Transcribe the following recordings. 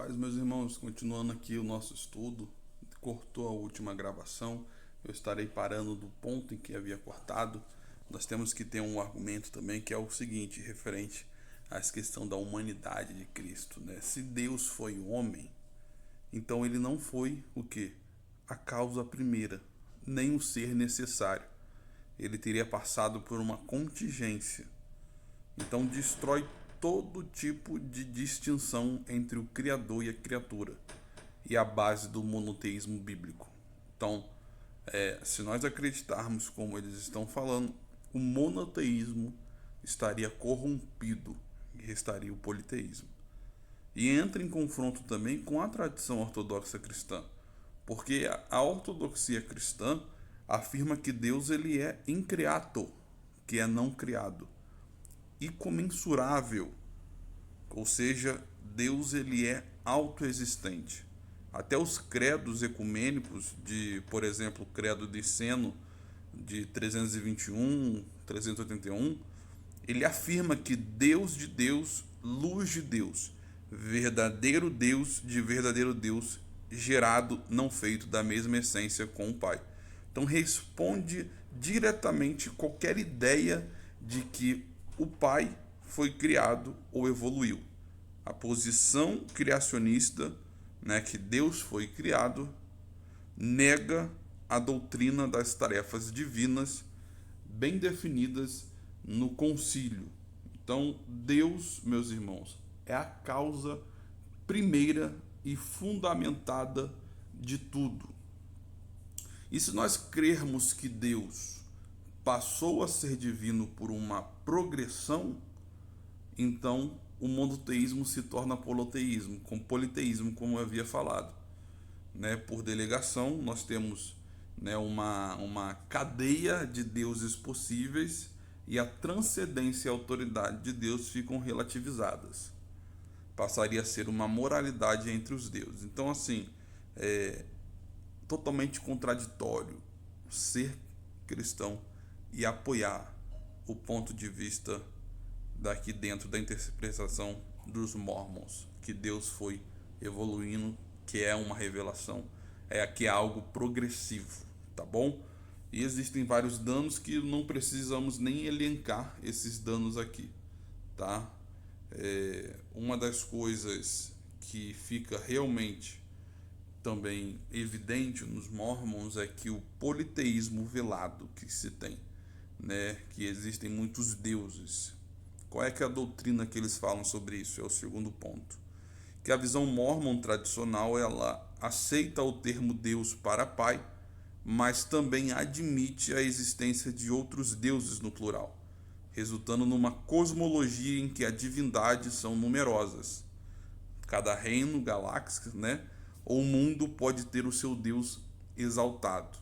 paz, meus irmãos. Continuando aqui o nosso estudo, cortou a última gravação, eu estarei parando do ponto em que havia cortado. Nós temos que ter um argumento também que é o seguinte, referente à questão da humanidade de Cristo, né? Se Deus foi homem, então ele não foi o quê? A causa primeira, nem o ser necessário. Ele teria passado por uma contingência. Então destrói todo tipo de distinção entre o Criador e a criatura e a base do monoteísmo bíblico. Então, se nós acreditarmos como eles estão falando, o monoteísmo estaria corrompido e restaria o politeísmo. E entra em confronto também com a tradição ortodoxa cristã, porque a ortodoxia cristã afirma que Deus ele é increator, que é não criado, e comensurável, ou seja, Deus ele é autoexistente. Até os credos ecumênicos por exemplo, o credo de Seno de 321, 381, ele afirma que Deus de Deus, luz de Deus, Deus de verdadeiro Deus, gerado, não feito, da mesma essência com o Pai. Então responde diretamente qualquer ideia de que o Pai foi criado ou evoluiu. A posição criacionista, né, que Deus foi criado, nega a doutrina das tarefas divinas bem definidas no concílio. Então, Deus, meus irmãos, é a causa primeira e fundamentada de tudo. E se nós crermos que Deus passou a ser divino por uma progressão, então o monoteísmo se torna politeísmo, como eu havia falado. Né? Por delegação, nós temos, né, uma cadeia de deuses possíveis e a transcendência e a autoridade de Deus ficam relativizadas. Passaria a ser uma moralidade entre os deuses. Então, assim, é totalmente contraditório ser cristão e apoiar o ponto de vista daqui dentro da interpretação dos Mormons, que Deus foi evoluindo, que é uma revelação, que é algo progressivo, tá bom? E existem vários danos que não precisamos nem elencar esses danos aqui, tá? Uma das coisas que fica realmente também evidente nos Mormons é que o politeísmo velado que se tem, né? Que existem muitos deuses. Qual é que é a doutrina que eles falam sobre isso? É o segundo ponto. Que a visão mormon tradicional, ela aceita o termo Deus para Pai, mas também admite a existência de outros deuses no plural, resultando numa cosmologia em que as divindades são numerosas. Cada reino, galáxia, né, ou mundo pode ter o seu Deus exaltado.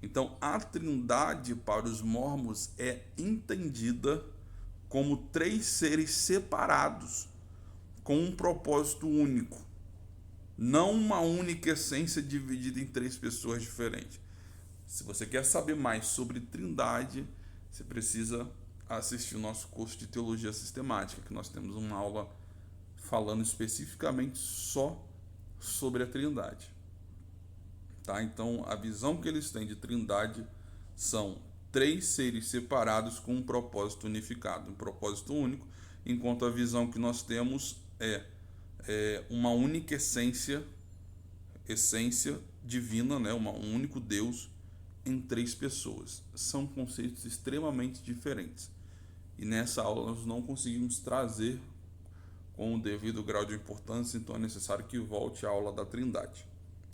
Então, a Trindade para os mormons é entendida como três seres separados com um propósito único, não uma única essência dividida em três pessoas diferentes. Se você quer saber mais sobre Trindade, você precisa assistir o nosso curso de Teologia Sistemática, que nós temos uma aula falando especificamente só sobre a Trindade. Tá? Então, a visão que eles têm de Trindade são três seres separados com um propósito unificado, um propósito único, enquanto a visão que nós temos é uma única essência divina, né? Um único Deus em três pessoas. São conceitos extremamente diferentes. E nessa aula nós não conseguimos trazer com o devido grau de importância, então é necessário que volte à aula da Trindade.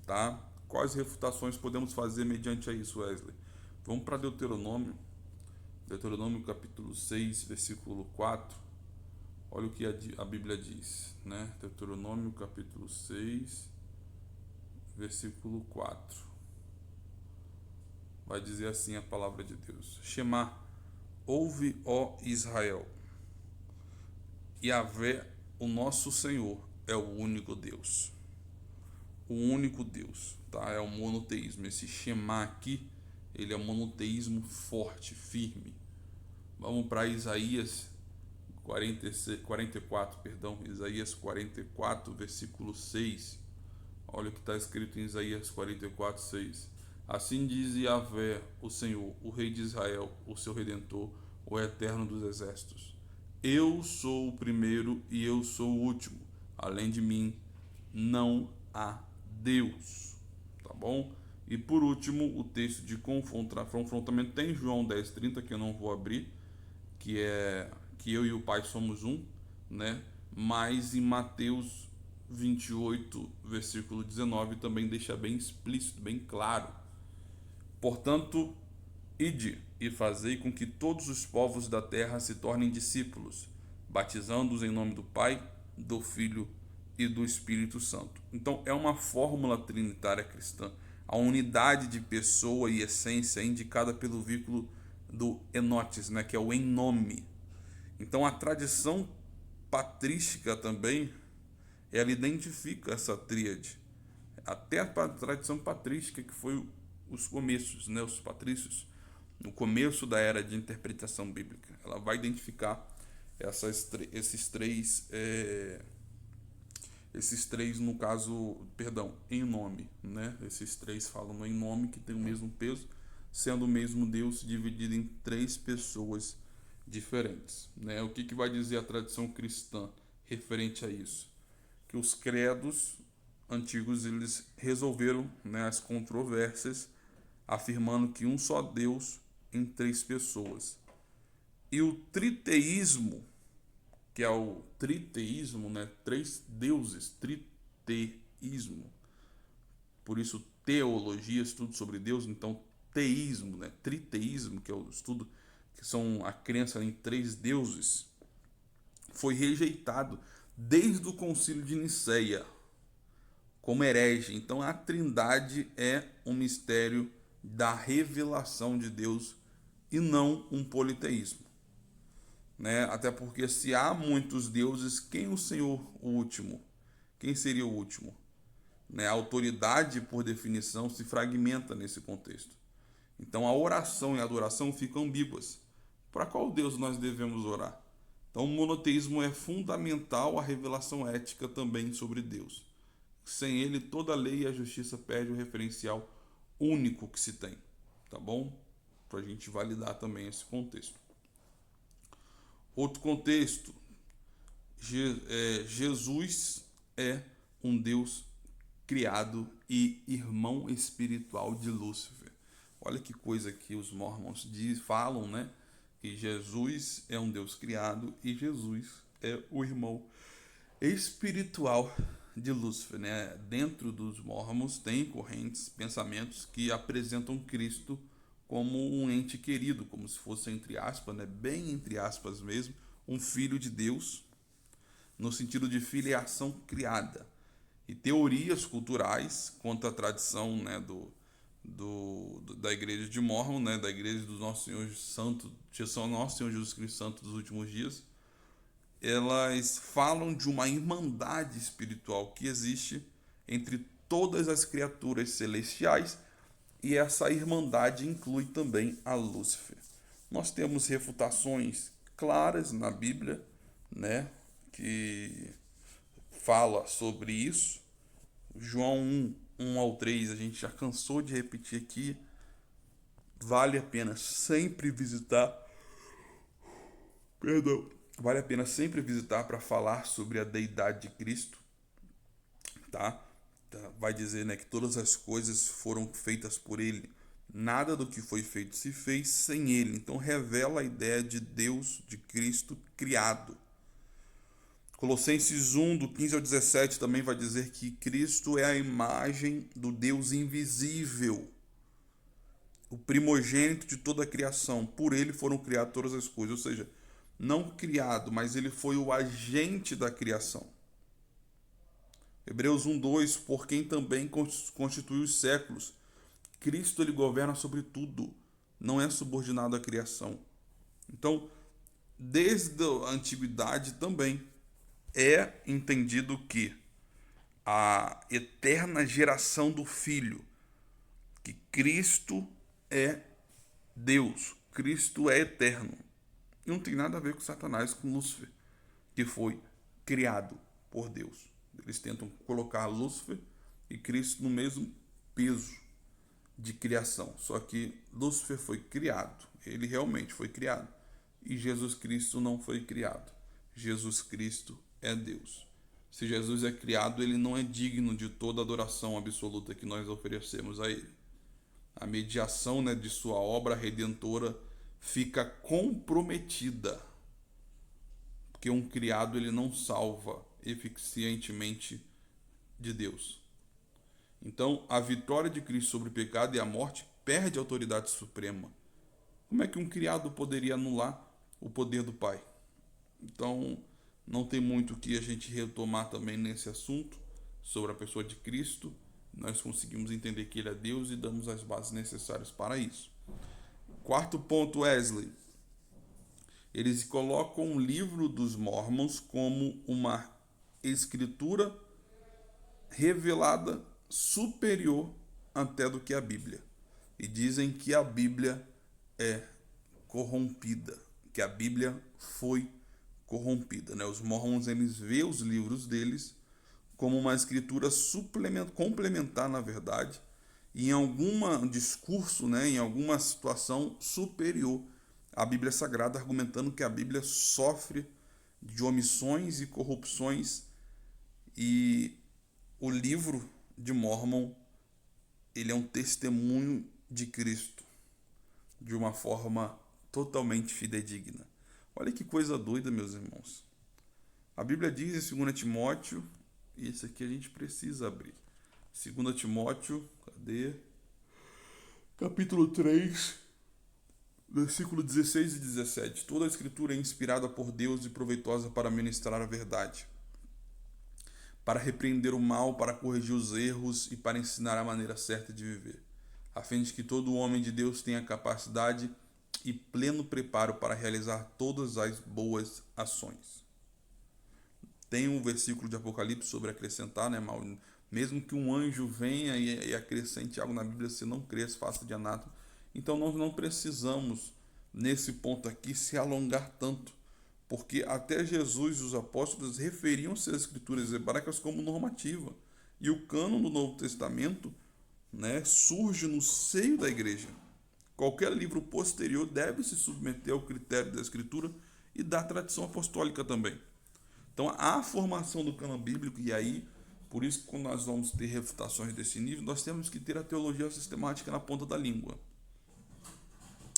Tá? Quais refutações podemos fazer mediante a isso, Wesley? Vamos para Deuteronômio. Deuteronômio capítulo 6, versículo 4. Olha o que a Bíblia diz, né? Deuteronômio capítulo 6, versículo 4. Vai dizer assim a palavra de Deus: Shema, ouve, ó Israel, Yahvé, o nosso Senhor, é o único Deus. O único Deus, tá? É o monoteísmo. Esse Shema aqui, ele é um monoteísmo forte, firme. Vamos para Isaías 44, perdão, Isaías 44, versículo 6. Olha o que está escrito em Isaías 44, 6. Assim diz Yahvé, o Senhor, o Rei de Israel, o seu Redentor, o Eterno dos Exércitos. Eu sou o primeiro e eu sou o último. Além de mim, não há Deus. Tá bom? E por último, o texto de confrontamento tem João 10:30, que eu não vou abrir, que é que eu e o Pai somos um, né? Mas em Mateus 28, versículo 19, também deixa bem explícito, bem claro. Portanto, ide e fazei com que todos os povos da terra se tornem discípulos, batizando-os em nome do Pai, do Filho e do Espírito Santo. Então, é uma fórmula trinitária cristã. A unidade de pessoa e essência é indicada pelo vínculo do enotes, né, que é o em nome. Então, a tradição patrística também, ela identifica essa tríade. Até a tradição patrística, que foi os começos, né, os patrícios, no começo da era de interpretação bíblica, ela vai identificar esses três, no caso, perdão, em nome, né? Esses três falam em nome, que tem o mesmo peso, sendo o mesmo Deus dividido em três pessoas diferentes, né? O que vai dizer a tradição cristã referente a isso? Que os credos antigos, eles resolveram, né, as controvérsias, afirmando que um só Deus em três pessoas. E o triteísmo, que é o triteísmo, né, três deuses, triteísmo. Por isso, teologia, estudo sobre Deus, então teísmo, né, triteísmo, que é o estudo, que são a crença em três deuses, foi rejeitado desde o Concílio de Nicéia como herege. Então, a Trindade é um mistério da revelação de Deus e não um politeísmo, né? Até porque se há muitos deuses, quem é o Senhor o último? Quem seria o último? Né? A autoridade, por definição, se fragmenta nesse contexto. Então, a oração e a adoração ficam ambíguas. Para qual Deus nós devemos orar? Então, o monoteísmo é fundamental à revelação ética também sobre Deus. Sem ele, toda a lei e a justiça perde o referencial único que se tem. Tá bom? Para a gente validar também esse contexto. Outro contexto, Jesus é um Deus criado e irmão espiritual de Lúcifer. Olha que coisa que os mormons falam, né? Que Jesus é um Deus criado e Jesus é o irmão espiritual de Lúcifer, né? Dentro dos mormons tem correntes, pensamentos que apresentam Cristo como um ente querido, como se fosse, entre aspas, né, bem entre aspas mesmo, um filho de Deus, no sentido de filiação criada. E teorias culturais quanto à tradição, né, da igreja de Mormon, né, da igreja do Nosso Senhor Santo, Nosso Senhor Jesus Cristo Santo dos últimos dias, elas falam de uma irmandade espiritual que existe entre todas as criaturas celestiais, e essa irmandade inclui também a Lúcifer. Nós temos refutações claras na Bíblia, né, que fala sobre isso. João 1 ao 3, a gente já cansou de repetir aqui. Vale a pena sempre visitar. Perdão. Vale a pena sempre visitar para falar sobre a deidade de Cristo, tá? Vai dizer, né, que todas as coisas foram feitas por ele. Nada do que foi feito se fez sem ele. Então revela a ideia de Deus, de Cristo criado. Colossenses 1, do 15 ao 17, também vai dizer que Cristo é a imagem do Deus invisível, o primogênito de toda a criação. Por ele foram criadas todas as coisas. Ou seja, não criado, mas ele foi o agente da criação. Hebreus 1:2, por quem também constituiu os séculos. Cristo, ele governa sobre tudo, não é subordinado à criação. Então, desde a antiguidade também é entendido que a eterna geração do Filho, que Cristo é Deus, Cristo é eterno. E não tem nada a ver com Satanás, com Lúcifer, que foi criado por Deus. Eles tentam colocar Lúcifer e Cristo no mesmo peso de criação. Só que Lúcifer foi criado, ele realmente foi criado. E Jesus Cristo não foi criado. Jesus Cristo é Deus. Se Jesus é criado, ele não é digno de toda a adoração absoluta que nós oferecemos a ele. A mediação, né, de sua obra redentora fica comprometida, porque um criado ele não salva eficientemente de Deus. Então, a vitória de Cristo sobre o pecado e a morte perde a autoridade suprema. Como é que um criado poderia anular o poder do Pai? Então, não tem muito o que a gente retomar também nesse assunto sobre a pessoa de Cristo. Nós conseguimos entender que ele é Deus e damos as bases necessárias para isso. Quarto ponto, Wesley. Eles colocam o livro dos Mormons como uma escritura revelada superior até do que a Bíblia. E dizem que a Bíblia é corrompida, que a Bíblia foi corrompida, né? Os Mormons, eles veem os livros deles como uma escritura complementar, na verdade, e em algum discurso, né, em alguma situação superior à Bíblia Sagrada, argumentando que a Bíblia sofre de omissões e corrupções, e o livro de Mormon, ele é um testemunho de Cristo de uma forma totalmente fidedigna. Olha que coisa doida, meus irmãos. A Bíblia diz em 2 Timóteo, e esse aqui a gente precisa abrir. 2 Timóteo, cadê? Capítulo 3, versículo 16 e 17. Toda a escritura é inspirada por Deus e proveitosa para ministrar a verdade, para repreender o mal, para corrigir os erros e para ensinar a maneira certa de viver, a fim de que todo homem de Deus tenha capacidade e pleno preparo para realizar todas as boas ações. Tem um versículo de Apocalipse sobre acrescentar, né? Mesmo que um anjo venha e acrescente algo na Bíblia, se não crer, se faça de anátema. Então nós não precisamos, nesse ponto aqui, se alongar tanto, porque até Jesus e os apóstolos referiam-se às escrituras hebraicas como normativa. E o cânon do Novo Testamento, né, surge no seio da igreja. Qualquer livro posterior deve se submeter ao critério da escritura e da tradição apostólica também. Então, a formação do cânon bíblico, e aí, por isso que quando nós vamos ter refutações desse nível, nós temos que ter a teologia sistemática na ponta da língua.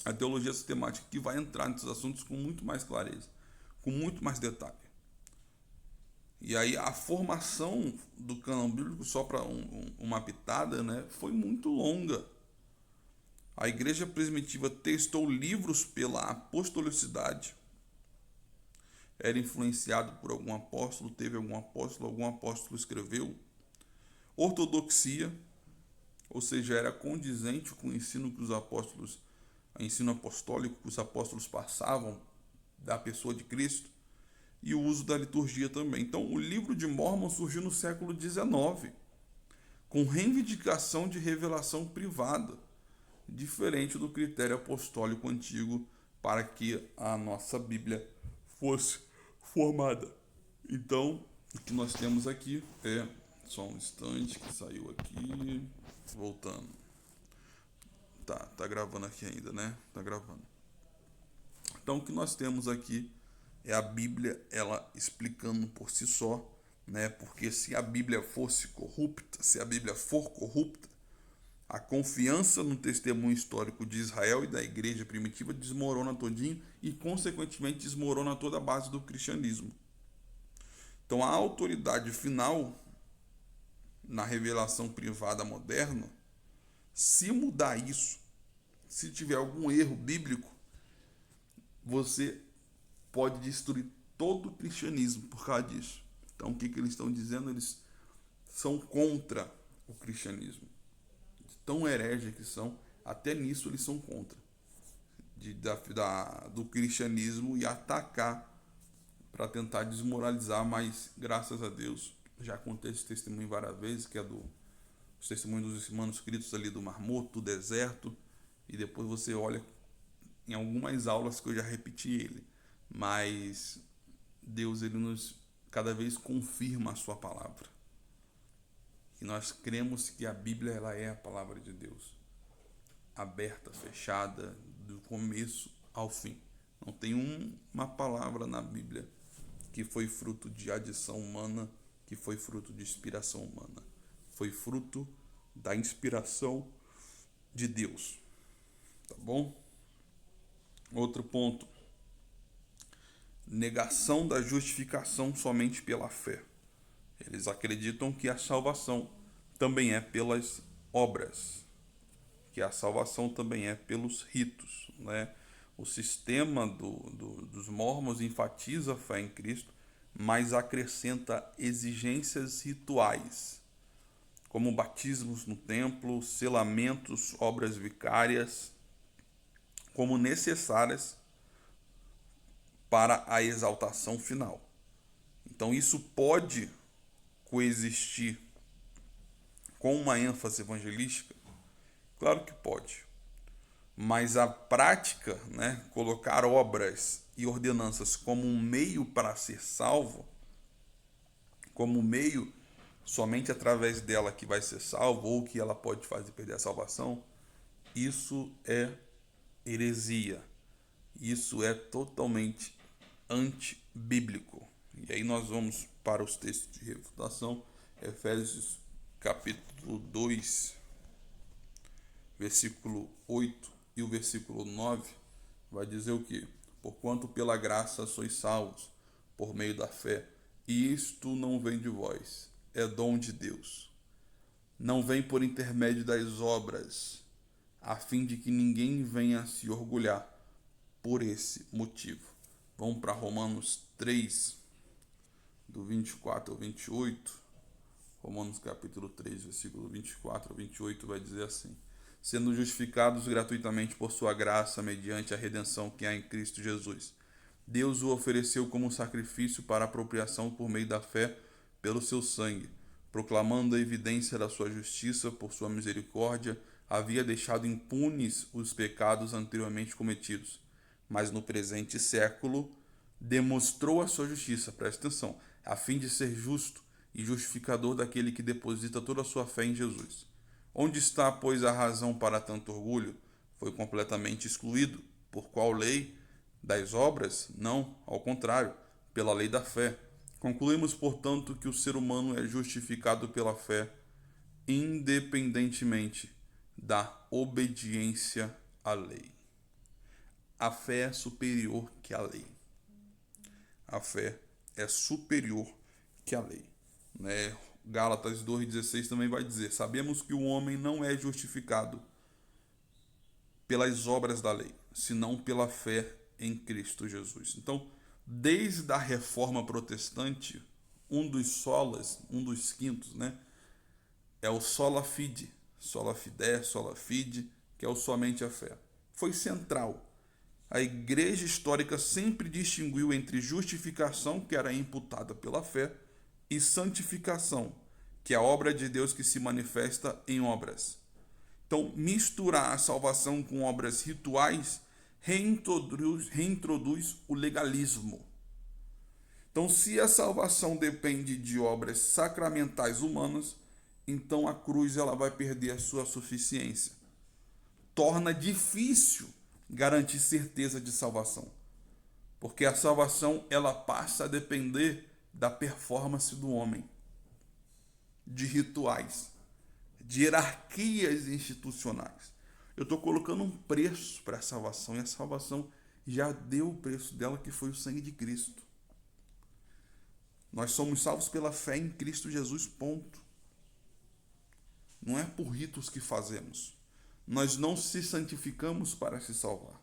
A teologia sistemática que vai entrar nesses assuntos com muito mais clareza, com muito mais detalhe. E aí a formação do cânon bíblico, só para uma pitada, né, foi muito longa. A igreja primitiva testou livros pela apostolicidade. Era influenciado por algum apóstolo, teve algum apóstolo escreveu. Ortodoxia, ou seja, era condizente com o ensino que os apóstolos, o ensino apostólico que os apóstolos passavam da pessoa de Cristo, e o uso da liturgia também. Então, o livro de Mormon surgiu no século XIX, com reivindicação de revelação privada, diferente do critério apostólico antigo para que a nossa Bíblia fosse formada. Então, o que nós temos aqui é só um instante que saiu aqui, voltando. Tá gravando aqui ainda, né? Tá gravando. Então, o que nós temos aqui é a Bíblia, ela explicando por si só, né? Porque se a Bíblia fosse corrupta, se a Bíblia for corrupta, a confiança no testemunho histórico de Israel e da igreja primitiva desmorona todinho e, consequentemente, desmorona toda a base do cristianismo. Então, a autoridade final na revelação privada moderna, se mudar isso, se tiver algum erro bíblico, você pode destruir todo o cristianismo por causa disso. Então, o que eles estão dizendo? Eles são contra o cristianismo. Tão hereges que são, até nisso eles são contra. Do cristianismo e atacar para tentar desmoralizar, mas graças a Deus, já contei esse testemunho várias vezes, que é os testemunhos dos manuscritos ali do Mar Morto, do deserto, e depois você olha em algumas aulas que eu já repeti ele. mas Deus ele nos cada vez confirma a sua palavra. E nós cremos que a Bíblia ela é a palavra de Deus, aberta, fechada, do começo ao fim. Não tem uma palavra na Bíblia que foi fruto de adição humana, que foi fruto de inspiração humana. Foi fruto da inspiração de Deus. Tá bom? Outro ponto. Negação da justificação somente pela fé. Eles acreditam que a salvação também é pelas obras, que a salvação também é pelos ritos, né? O sistema dos mormons enfatiza a fé em Cristo, mas acrescenta exigências rituais, como batismos no templo, selamentos, obras vicárias, como necessárias para a exaltação final. Então isso pode coexistir com uma ênfase evangelística? Claro que pode. Mas a prática, né, colocar obras e ordenanças como um meio para ser salvo, como um meio somente através dela que vai ser salvo ou que ela pode fazer perder a salvação, isso é heresia. Isso é totalmente antibíblico. E aí nós vamos para os textos de refutação. Efésios capítulo 2, versículo 8 e o versículo 9 vai dizer o quê? Porquanto pela graça sois salvos, por meio da fé, e isto não vem de vós, é dom de Deus. Não vem por intermédio das obras, a fim de que ninguém venha se orgulhar por esse motivo. Vamos para Romanos 3, do 24 ao 28. Romanos capítulo 3, versículo 24 ao 28 vai dizer assim: sendo justificados gratuitamente por sua graça, mediante a redenção que há em Cristo Jesus. Deus o ofereceu como sacrifício para apropriação por meio da fé pelo seu sangue, proclamando a evidência da sua justiça por sua misericórdia, havia deixado impunes os pecados anteriormente cometidos, mas no presente século demonstrou a sua justiça, presta atenção, a fim de ser justo e justificador daquele que deposita toda a sua fé em Jesus. Onde está, pois, a razão para tanto orgulho? Foi completamente excluído. Por qual lei? Das obras? Não, ao contrário, pela lei da fé. Concluímos, portanto, que o ser humano é justificado pela fé, independentemente da obediência à lei. A fé é superior que a lei. A fé é superior que a lei, né? Gálatas 2,16 também vai dizer: sabemos que o homem não é justificado pelas obras da lei, senão pela fé em Cristo Jesus. Então, desde a reforma protestante, um dos solas, um dos quintos, né, é o sola fide, sola fide, sola fide, que é o somente a fé. Foi central. A igreja histórica sempre distinguiu entre justificação, que era imputada pela fé, e santificação, que é a obra de Deus que se manifesta em obras. Então, misturar a salvação com obras rituais reintroduz o legalismo. Então, se a salvação depende de obras sacramentais humanas, então a cruz ela vai perder a sua suficiência. Torna difícil garantir certeza de salvação, porque a salvação ela passa a depender da performance do homem, de rituais, de hierarquias institucionais. Eu estou colocando um preço para a salvação, e a salvação já deu o preço dela, que foi o sangue de Cristo. Nós somos salvos pela fé em Cristo Jesus, ponto. Não é por ritos que fazemos. Nós não se santificamos para se salvar.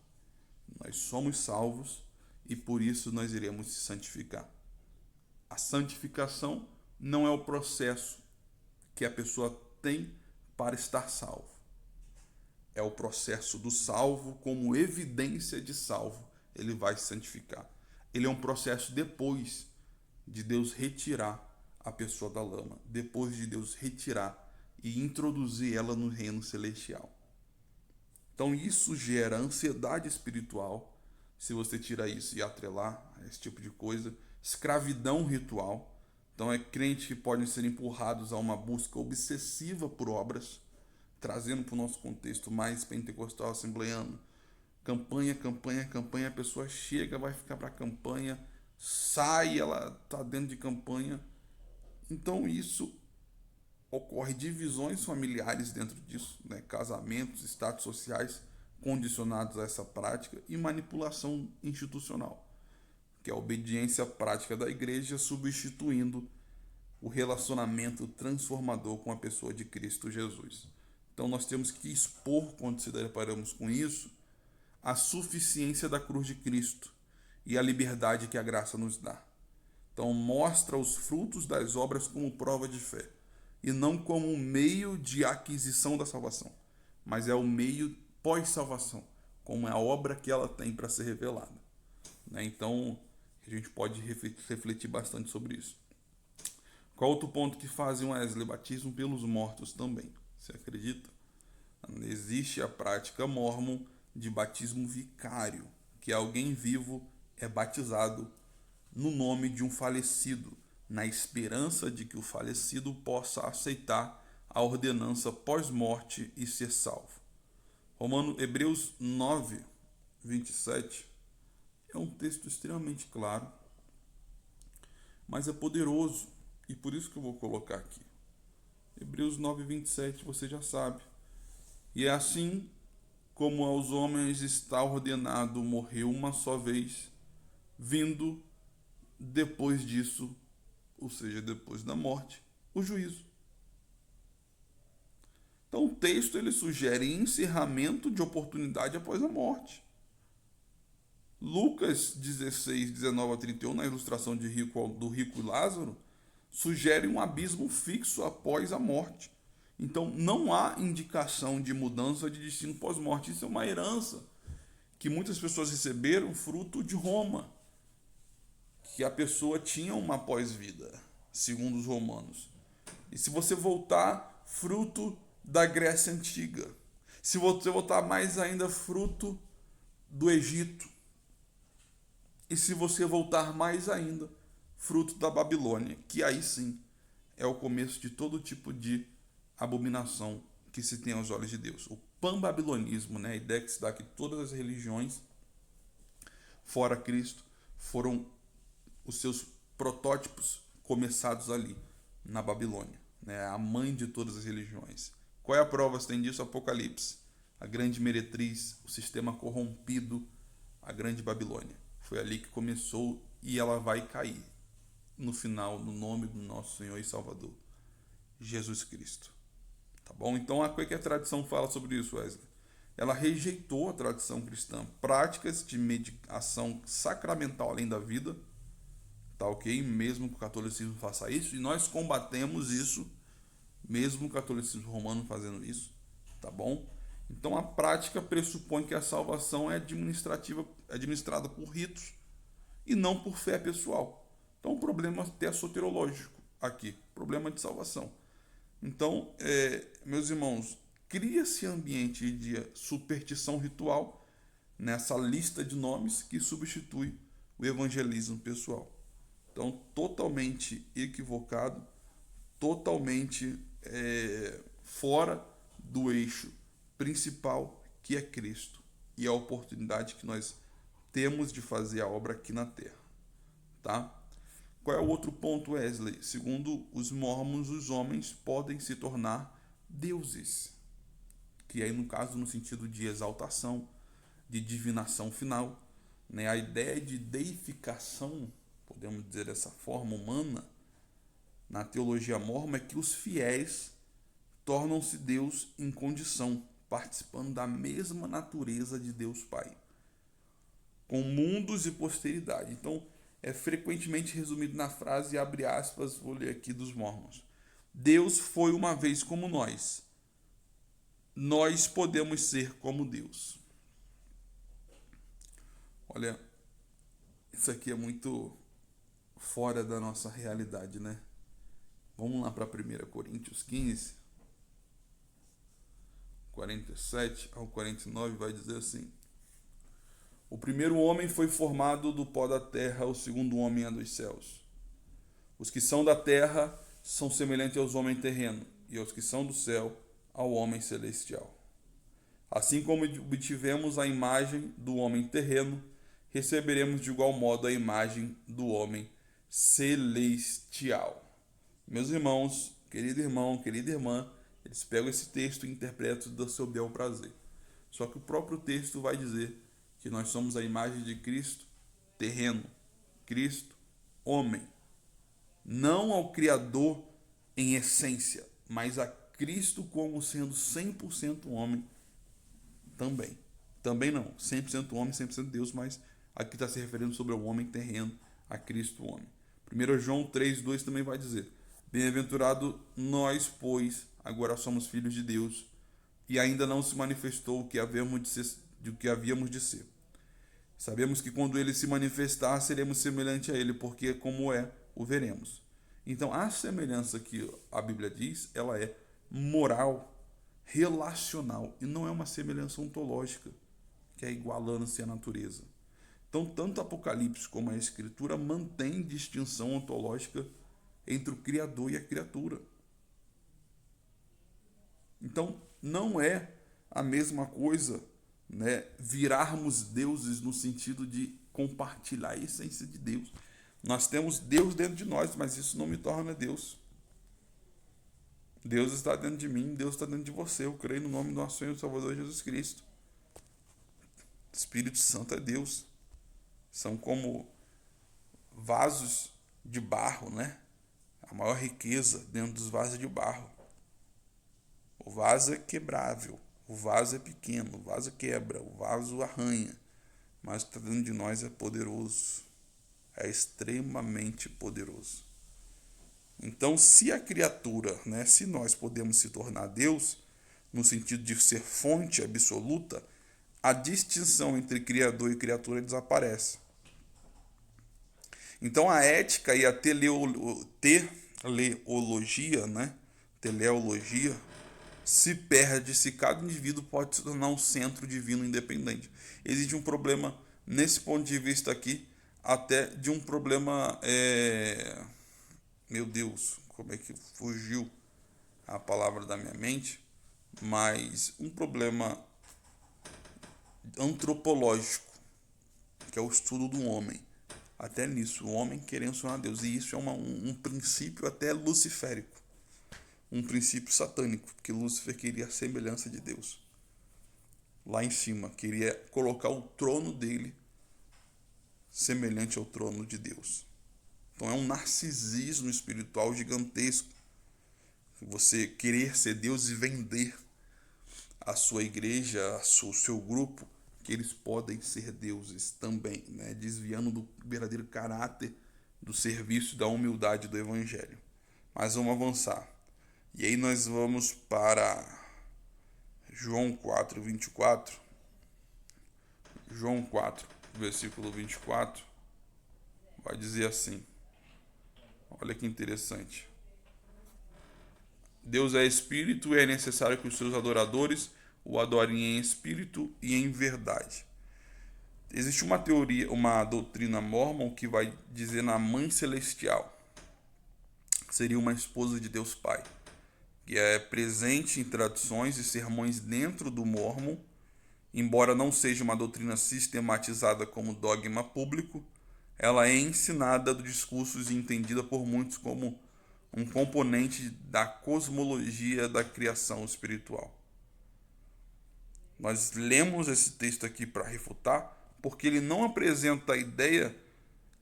Nós somos salvos e por isso nós iremos se santificar. A santificação não é o processo que a pessoa tem para estar salvo. É o processo do salvo, como evidência de salvo, ele vai se santificar. Ele é um processo depois de Deus retirar a pessoa da lama, depois de Deus retirar e introduzir ela no reino celestial. Então isso gera ansiedade espiritual, se você tira isso e atrelar a esse tipo de coisa. Escravidão ritual. Então é crente que podem ser empurrados a uma busca obsessiva por obras, trazendo para o nosso contexto mais pentecostal assembleiano. Campanha, campanha, campanha, a pessoa chega, vai ficar para a campanha, sai, ela está dentro de campanha. Então isso ocorre divisões familiares dentro disso, né? Casamentos, status sociais condicionados a essa prática e manipulação institucional, que é a obediência prática da igreja substituindo o relacionamento transformador com a pessoa de Cristo Jesus. Então nós temos que expor, quando se deparamos com isso, a suficiência da cruz de Cristo e a liberdade que a graça nos dá. Então mostra os frutos das obras como prova de fé, e não como um meio de aquisição da salvação, mas é o meio pós-salvação, como é a obra que ela tem para ser revelada. Então a gente pode refletir bastante sobre isso. Qual outro ponto que fazem Wesley? Batismo pelos mortos também. Você acredita? Existe a prática mórmon de batismo vicário, que alguém vivo é batizado no nome de um falecido, na esperança de que o falecido possa aceitar a ordenança pós-morte e ser salvo. Hebreus 9, 27 é um texto extremamente claro, mas é poderoso, e por isso que eu vou colocar aqui. Hebreus 9, 27, você já sabe. E é assim como aos homens está ordenado morrer uma só vez, vindo depois disso, ou seja, depois da morte, o juízo. Então o texto ele sugere encerramento de oportunidade após a morte. Lucas 16, 19 a 31, na ilustração do rico e Lázaro, sugere um abismo fixo após a morte. Então não há indicação de mudança de destino pós-morte. Isso é uma herança que muitas pessoas receberam fruto de Roma, que a pessoa tinha uma pós-vida, segundo os romanos. E se você voltar, fruto da Grécia Antiga. Se você voltar mais ainda, fruto do Egito. E se você voltar mais ainda, fruto da Babilônia, que aí sim é o começo de todo tipo de abominação que se tem aos olhos de Deus. O panbabilonismo, né? A ideia que se dá que todas as religiões fora Cristo foram os seus protótipos começados ali, na Babilônia, né? A mãe de todas as religiões. Qual é a prova que tem disso? Apocalipse. A grande meretriz, o sistema corrompido, a grande Babilônia. Foi ali que começou e ela vai cair no final, no nome do nosso Senhor e Salvador, Jesus Cristo. Tá bom? Então, o que a tradição fala sobre isso, Wesley? Ela rejeitou a tradição cristã, práticas de medicação sacramental além da vida, tá ok? Mesmo que o catolicismo faça isso, e nós combatemos isso, mesmo o catolicismo romano fazendo isso, tá bom? Então a prática pressupõe que a salvação é administrada por ritos e não por fé pessoal. Então o problema é soterológico aqui, problema de salvação. Então, meus irmãos, cria-se ambiente de superstição ritual nessa lista de nomes que substitui o evangelismo pessoal. Então, totalmente equivocado, totalmente fora do eixo principal, que é Cristo, e a oportunidade que nós temos de fazer a obra aqui na Terra. Tá? Qual é o outro ponto, Wesley? Segundo os mormons, os homens podem se tornar deuses, que aí no caso no sentido de exaltação, de divinação final, né? A ideia de deificação, podemos dizer dessa forma humana, na teologia mórmon é que os fiéis tornam-se Deus em condição, participando da mesma natureza de Deus Pai, com mundos e posteridade. Então, é frequentemente resumido na frase, abre aspas, vou ler aqui dos mormons: Deus foi uma vez como nós podemos ser como Deus. Olha, isso aqui é muito fora da nossa realidade, né? Vamos lá para 1 Coríntios 15, 47 ao 49, vai dizer assim: O primeiro homem foi formado do pó da terra, o segundo homem é dos céus. Os que são da terra são semelhantes aos homens terrenos, e os que são do céu, ao homem celestial. Assim como obtivemos a imagem do homem terreno, receberemos de igual modo a imagem do homem celestial. Meus irmãos, querido irmão, querida irmã, eles pegam esse texto e interpretam do seu bel prazer. Só que o próprio texto vai dizer que nós somos a imagem de Cristo terreno, Cristo homem. Não ao Criador em essência, mas a Cristo como sendo 100% homem também. Também não, 100% homem, 100% Deus, mas aqui está se referindo sobre o homem terreno, a Cristo homem. 1 João 3,2 também vai dizer: bem-aventurado nós, pois, agora somos filhos de Deus, e ainda não se manifestou o que havíamos de ser. Sabemos que quando ele se manifestar, seremos semelhantes a ele, porque como é, o veremos. Então, a semelhança que a Bíblia diz, ela é moral, relacional, e não é uma semelhança ontológica, que é igualando-se à natureza. Então, tanto Apocalipse como a Escritura mantém distinção ontológica entre o Criador e a criatura. Então, não é a mesma coisa, né, virarmos deuses no sentido de compartilhar a essência de Deus. Nós temos Deus dentro de nós, mas isso não me torna Deus. Deus está dentro de mim, Deus está dentro de você. Eu creio no nome do nosso Senhor e Salvador Jesus Cristo. Espírito Santo é Deus. São como vasos de barro, né? A maior riqueza dentro dos vasos de barro. O vaso é quebrável, o vaso é pequeno, o vaso quebra, o vaso arranha, mas o que está dentro de nós é poderoso, é extremamente poderoso. Então, se a criatura, né, se nós podemos se tornar Deus, no sentido de ser fonte absoluta, a distinção entre criador e criatura desaparece. Então, a ética e a teleologia, né, teleologia, se perde se cada indivíduo pode se tornar um centro divino independente. Existe um problema nesse ponto de vista aqui, até de um problema, meu Deus, como é que fugiu a palavra da minha mente, mas um problema antropológico, que é o estudo do homem. Até nisso, o homem querendo ser Deus, e isso é um princípio até luciférico. Um princípio satânico, porque Lúcifer queria a semelhança de Deus. Lá em cima, queria colocar o trono dele semelhante ao trono de Deus. Então é um narcisismo espiritual gigantesco. Você querer ser Deus e vender a sua igreja, o seu grupo, que eles podem ser deuses também, né? Desviando do verdadeiro caráter do serviço e da humildade do evangelho. Mas vamos avançar. E aí nós vamos para João 4, 24. João 4, versículo 24. Vai dizer assim. Olha que interessante. Deus é espírito e é necessário que os seus adoradores o adorem em espírito e em verdade. Existe uma teoria, uma doutrina mórmon que vai dizer na mãe celestial. Seria uma esposa de Deus Pai, que é presente em tradições e sermões dentro do Mórmon, embora não seja uma doutrina sistematizada como dogma público, ela é ensinada dos discursos e entendida por muitos como um componente da cosmologia da criação espiritual. Nós lemos esse texto aqui para refutar, porque ele não apresenta a ideia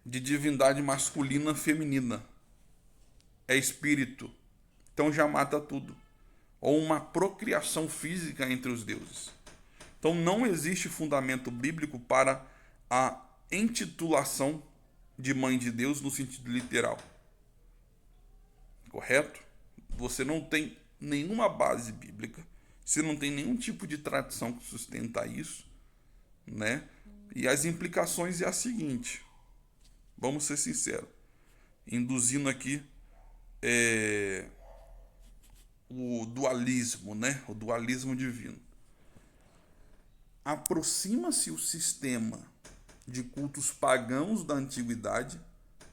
de divindade masculina feminina. É espírito. Então já mata tudo. Ou uma procriação física entre os deuses. Então não existe fundamento bíblico para a intitulação de mãe de Deus no sentido literal. Correto? Você não tem nenhuma base bíblica. Você não tem nenhum tipo de tradição que sustenta isso, né? E as implicações é a seguinte. Vamos ser sinceros. Induzindo aqui o dualismo, né? O dualismo divino. aproxima-se o sistema de cultos pagãos da antiguidade,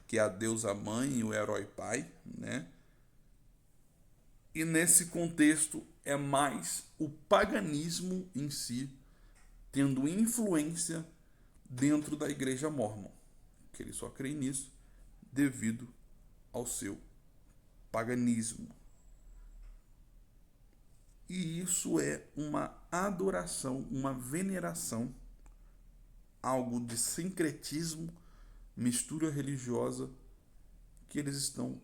que é a deusa mãe e o herói pai, né? E nesse contexto é mais o paganismo em si tendo influência dentro da igreja mórmon, que ele só crê nisso devido ao seu paganismo. E isso é uma adoração, uma veneração, algo de sincretismo, mistura religiosa, que eles estão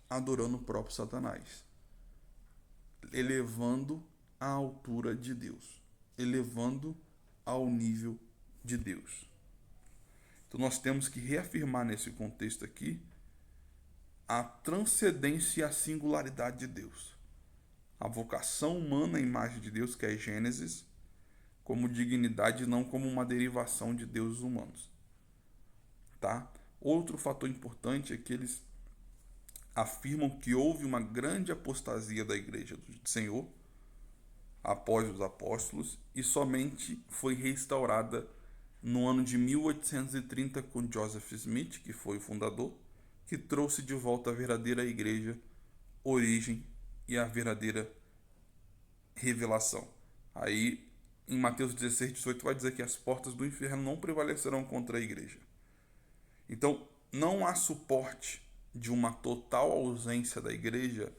adorando o próprio Satanás, elevando à altura de Deus, elevando ao nível de Deus. Então nós temos que reafirmar nesse contexto aqui a transcendência e a singularidade de Deus. A vocação humana à imagem de Deus, que é Gênesis, como dignidade, não como uma derivação de deuses humanos. Tá? Outro fator importante é que eles afirmam que houve uma grande apostasia da igreja do Senhor após os apóstolos e somente foi restaurada no ano de 1830 com Joseph Smith, que foi o fundador, que trouxe de volta a verdadeira igreja, origem e a verdadeira revelação. Aí, em Mateus 16, 18, vai dizer que as portas do inferno não prevalecerão contra a igreja. Então, não há suporte de uma total ausência da igreja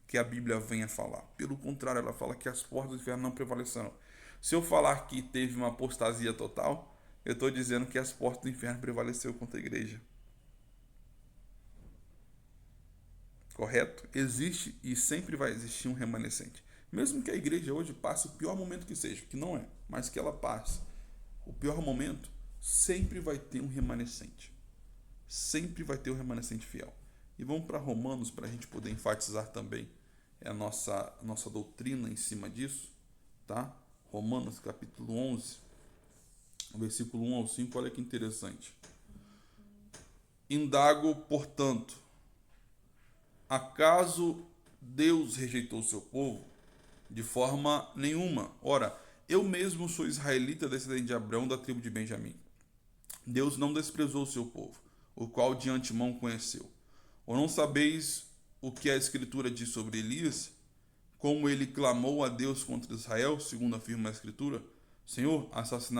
que a Bíblia venha falar. Pelo contrário, ela fala que as portas do inferno não prevalecerão. Se eu falar que teve uma apostasia total, eu estou dizendo que as portas do inferno prevaleceu contra a igreja. Correto? Existe e sempre vai existir um remanescente. Mesmo que a igreja hoje passe o pior momento que seja, que não é, mas que ela passe o pior momento, sempre vai ter um remanescente. Sempre vai ter um remanescente fiel. E vamos para Romanos para a gente poder enfatizar também a nossa doutrina em cima disso, tá? Romanos capítulo 11, versículo 1 ao 5, olha que interessante. Indago, portanto, acaso Deus rejeitou o seu povo? De forma nenhuma. Ora, eu mesmo sou israelita, descendente de Abraão, da tribo de Benjamim. Deus não desprezou o seu povo, o qual de antemão conheceu. Ou não sabeis o que a Escritura diz sobre Elias? Como ele clamou a Deus contra Israel, segundo afirma a Escritura? Senhor, assassinar